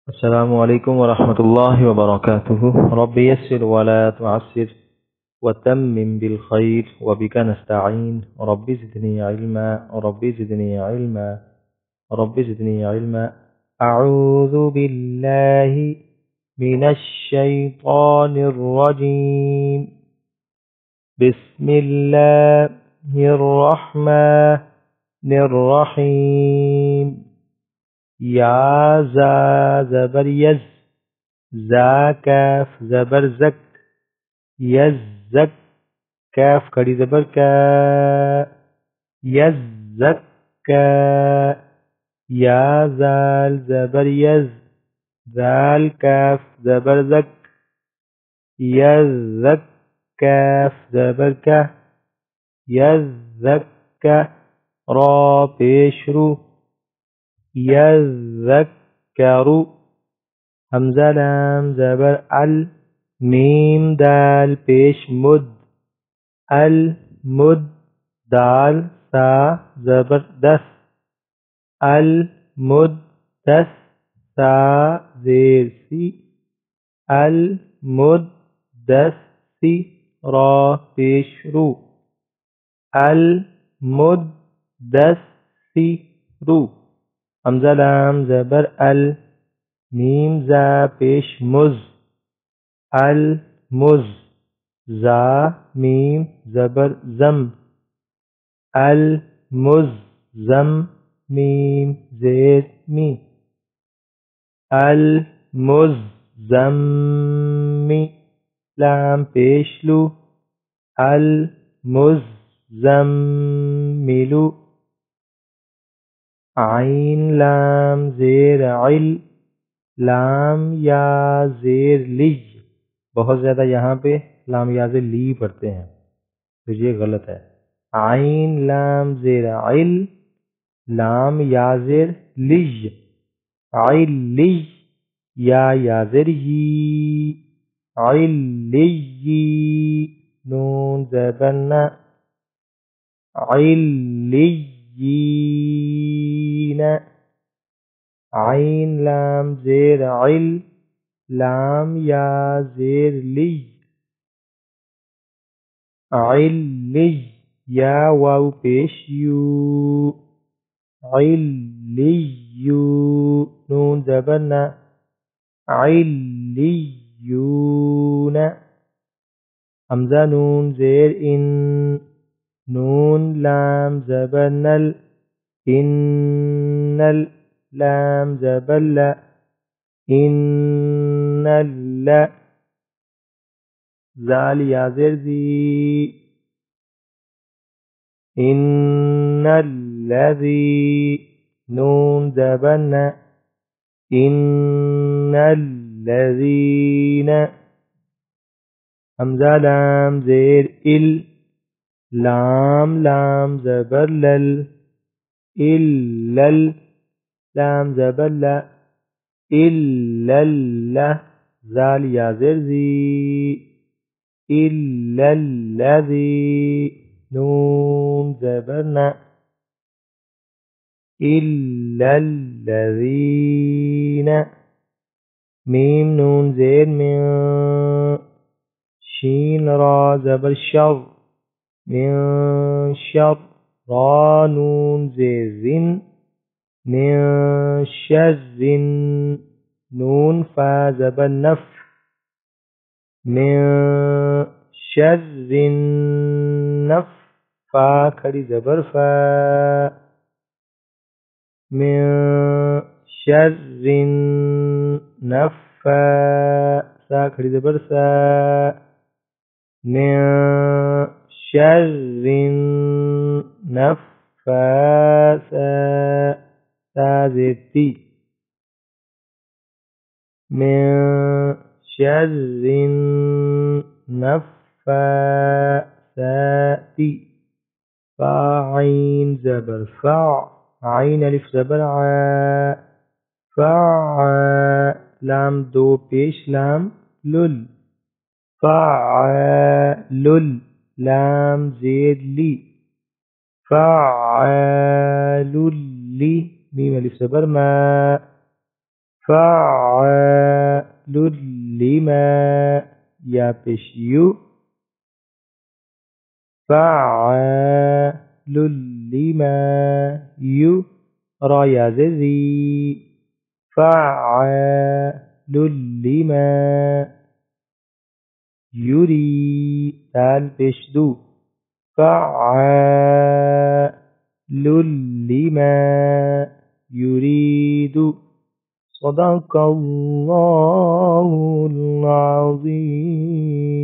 السلام عليكم ورحمة الله وبركاته. رب يسر ولا تعسر وتمم بالخير وبك نستعين. رب زدني علما رب زدني علما رب زدني علما. أعوذ بالله من الشيطان الرجيم. بسم الله الرحمن الرحيم. يا زبر يز، زا كاف زبر زك، يزك كاف खड़ी زبر का، يزك का. या زال زبر يز، زال كاف زبر زك، يزك كاف زبر का، يزك را پیش رو، يذكر. همزة لام زبر ال، ميم دال پیش مد، المد. دال سا زبر دس، المدس. سا زیر سی، المدسی. را پیش رو، المدسی رو. همزة لام زبر ال، ميم زا پیش مز، المز. زا ميم زبر زم، المزم. ميم زير مي، المزم. لام پیش لو، المزمل. عين لام زیر عل، لام یا زیر لی. बहुत ज्यादा यहाँ पे लाम या से ली पढ़ते हैं तो ये गलत है. आइन लाम जेर इल, लाम या जेर ली, इली. या जेर यी, इली. नून ज़बरना, इलीयीन. आइन लाम जेर इल, लाम या जेर ली, इली. या वाव पेश यू, इलीयू. नून ज़बरना, इलीयून. हमजा नून जेर इन, नून लाम ज़बर नल, इन्नल. लाम ज़बर ल, इन्नल. ज़ाल या ज़ेर ज़ी, इन्नल्लज़ी. नून ज़बर न, इन्नल्लज़ीन. हमजा लाम ज़ेर इल, लाम लाम ज़बर लल, इल्लल. लाम ज़बर ल, इल्लल्ल. ज़ाल या ज़ेर ज़ी, इल्लल्लज़ी. नून ज़बर न, इल्लल्लज़ीन. मीम नून ज़ेर में, शीन रा ज़बर शर, में शर. रा नून ज़ेर जिन, में शर्रिन. नून फा ज़बर नफ, में शर्रिन नफ. फा खड़ी ज़बर फा, में शर्रिन नफ़ा. सा खड़ी ज़बर सा, में शर्रिन नफ़्फ़ासा. सा ज़ेर ती, में शर्रिन नफ़्फ़ासाती. फा आइन ज़बर फा, आइन अलिफ ज़बर आ, फा. लाम दो पेश लाम लुल, फ़अलुल. लाम ज़ेर ली, फ़अलुल ली. मीम अलिफ ज़बर मा, فعال لما يا بشيو فعال لما يو را يا زي فعال لما يري دال بشدو فعال لما يريد صدق الله العظيم.